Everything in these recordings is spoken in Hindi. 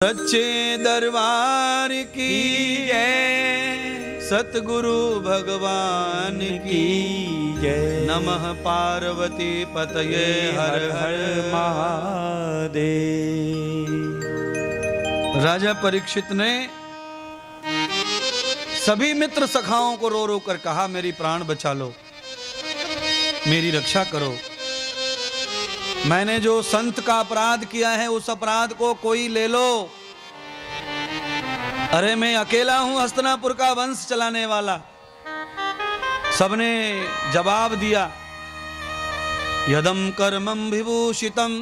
सच्चे दरबार की जय, सतगुरु भगवान की जय। नमः पार्वती पतये हर हर महादेव। राजा परीक्षित ने सभी मित्र सखाओं को रो रो कर कहा, मेरी प्राण बचा लो, मेरी रक्षा करो। मैंने जो संत का अपराध किया है उस अपराध को कोई ले लो। अरे मैं अकेला हूं हस्तिनापुर का वंश चलाने वाला। सबने जवाब दिया, यदम कर्मम विभूषितम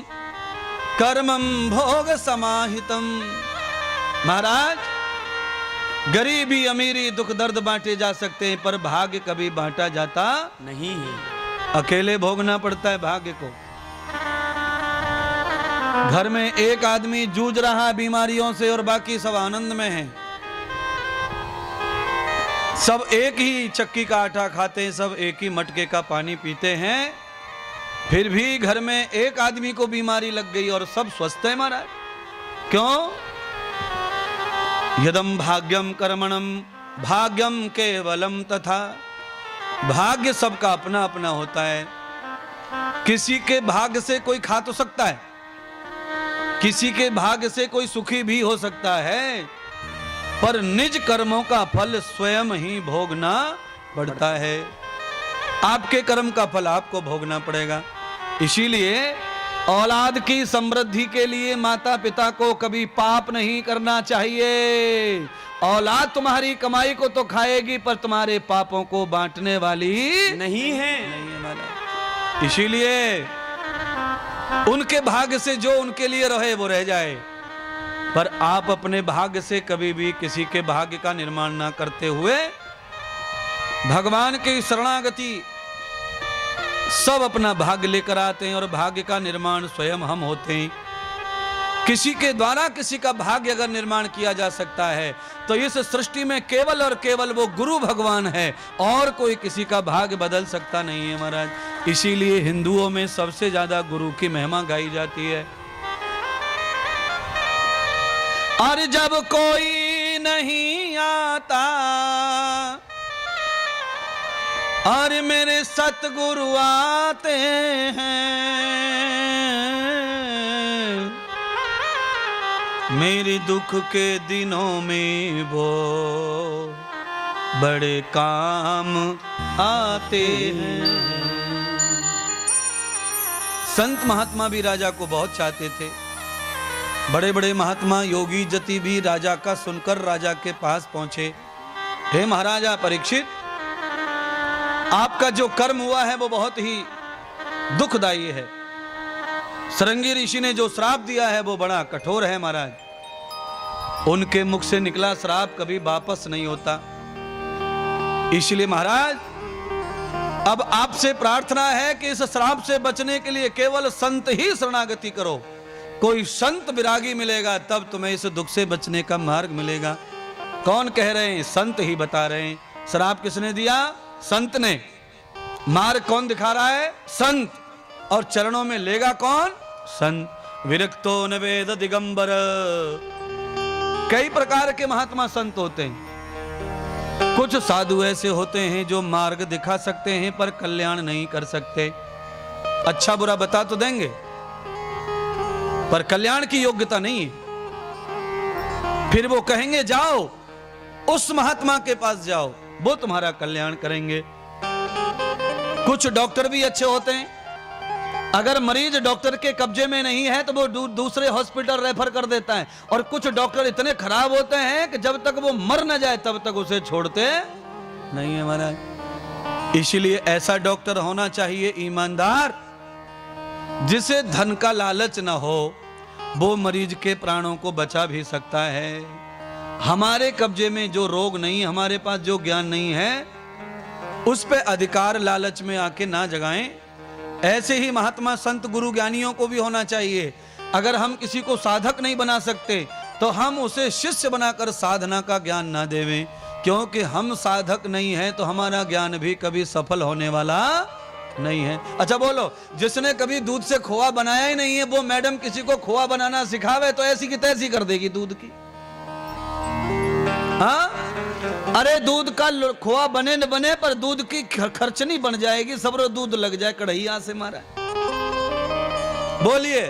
कर्मम भोग समाहितम। महाराज, गरीबी अमीरी दुख दर्द बांटे जा सकते हैं, पर भाग्य कभी बांटा जाता नहीं है। अकेले भोगना पड़ता है भाग्य को। घर में एक आदमी जूझ रहा है बीमारियों से और बाकी सब आनंद में हैं। सब एक ही चक्की का आटा खाते हैं, सब एक ही मटके का पानी पीते हैं, फिर भी घर में एक आदमी को बीमारी लग गई और सब स्वस्थ है महाराज। क्यों? यदम भाग्यम कर्मणम भाग्यम केवलम तथा। भाग्य सबका अपना अपना होता है। किसी के भाग्य से कोई खा तो सकता है, किसी के भाग्य से कोई सुखी भी हो सकता है, पर निज कर्मों का फल स्वयं ही भोगना पड़ता है। आपके कर्म का फल आपको भोगना पड़ेगा। इसीलिए औलाद की समृद्धि के लिए माता पिता को कभी पाप नहीं करना चाहिए। औलाद तुम्हारी कमाई को तो खाएगी, पर तुम्हारे पापों को बांटने वाली नहीं है महाराज। इसीलिए उनके भाग्य से जो उनके लिए रहे वो रह जाए, पर आप अपने भाग्य से कभी भी किसी के भाग्य का निर्माण ना करते हुए भगवान की शरणागति। सब अपना भाग्य लेकर आते हैं और भाग्य का निर्माण स्वयं हम होते हैं। किसी के द्वारा किसी का भाग्य अगर निर्माण किया जा सकता है तो इस सृष्टि में केवल और केवल वो गुरु भगवान है, और कोई किसी का भाग्य बदल सकता नहीं है महाराज। इसीलिए हिंदुओं में सबसे ज्यादा गुरु की महिमा गाई जाती है। और जब कोई नहीं आता और मेरे सतगुरु आते हैं, मेरे दुख के दिनों में वो बड़े काम आते हैं। संत महात्मा भी राजा को बहुत चाहते थे। बड़े बड़े महात्मा योगी जति भी राजा का सुनकर राजा के पास पहुंचे। हे महाराजा परीक्षित, आपका जो कर्म हुआ है वो बहुत ही दुखदायी है। सरंगी ऋषि ने जो श्राप दिया है वो बड़ा कठोर है महाराज। उनके मुख से निकला श्राप कभी वापस नहीं होता। इसलिए महाराज, अब आपसे प्रार्थना है कि इस श्राप से बचने के लिए केवल संत ही शरणागति करो। कोई संत विरागी मिलेगा तब तुम्हें इस दुख से बचने का मार्ग मिलेगा। कौन कह रहे हैं? संत ही बता रहे हैं। श्राप किसने दिया? संत ने। मार्ग कौन दिखा रहा है? संत। और चरणों में लेगा कौन? संत। विरक्तो न वेद दिगंबर। कई प्रकार के महात्मा संत होते हैं। कुछ साधु ऐसे होते हैं जो मार्ग दिखा सकते हैं पर कल्याण नहीं कर सकते। अच्छा बुरा बता तो देंगे पर कल्याण की योग्यता नहीं है। फिर वो कहेंगे जाओ उस महात्मा के पास जाओ, वो तुम्हारा कल्याण करेंगे। कुछ डॉक्टर भी अच्छे होते हैं। अगर मरीज डॉक्टर के कब्जे में नहीं है तो वो दूसरे हॉस्पिटल रेफर कर देता है। और कुछ डॉक्टर इतने खराब होते हैं कि जब तक वो मर न जाए तब तक उसे छोड़ते नहीं है महाराज। इसलिए ऐसा डॉक्टर होना चाहिए ईमानदार, जिसे धन का लालच ना हो। वो मरीज के प्राणों को बचा भी सकता है। हमारे कब्जे में जो रोग नहीं, हमारे पास जो ज्ञान नहीं है, उस पे अधिकार लालच में आके ना जगाएं। ऐसे ही महात्मा संत गुरु ज्ञानियों को भी होना चाहिए। अगर हम किसी को साधक नहीं बना सकते तो हम उसे शिष्य बनाकर साधना का ज्ञान ना देवें, क्योंकि हम साधक नहीं हैं तो हमारा ज्ञान भी कभी सफल होने वाला नहीं है। अच्छा बोलो, जिसने कभी दूध से खोआ बनाया ही नहीं है, वो मैडम किसी को खोआ बनाना सिखावे तो ऐसी की तैसी कर देगी दूध की। हाँ, अरे दूध का खोआ बने न बने, पर दूध की खर्चनी बन जाएगी, सबरो दूध लग जाए कढ़ैया से मारा। बोलिए,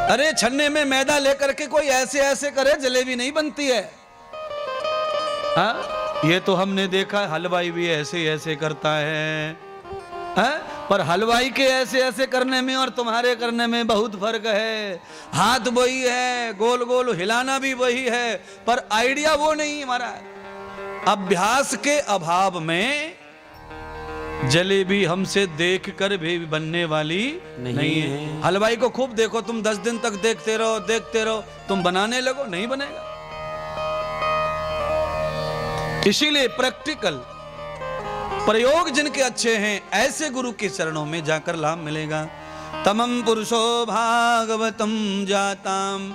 अरे छन्ने में मैदा लेकर के कोई ऐसे ऐसे करे, जलेबी नहीं बनती है। हाँ, ये तो हमने देखा, हलवाई भी ऐसे ऐसे करता है, पर हलवाई के ऐसे ऐसे करने में और तुम्हारे करने में बहुत फर्क है। हाथ वही है, गोल गोल हिलाना भी वही है, पर आइडिया वो नहीं हमारा। अभ्यास के अभाव में जलेबी हमसे देखकर भी बनने वाली नहीं है। हलवाई को खूब देखो तुम, 10 दिन तक देखते रहो, तुम बनाने लगो, नहीं बनेगा। इसीलिए प्रैक्टिकल प्रयोग जिनके अच्छे हैं, ऐसे गुरु के चरणों में जाकर लाभ मिलेगा। तमम पुरुषो भागवतम जाताम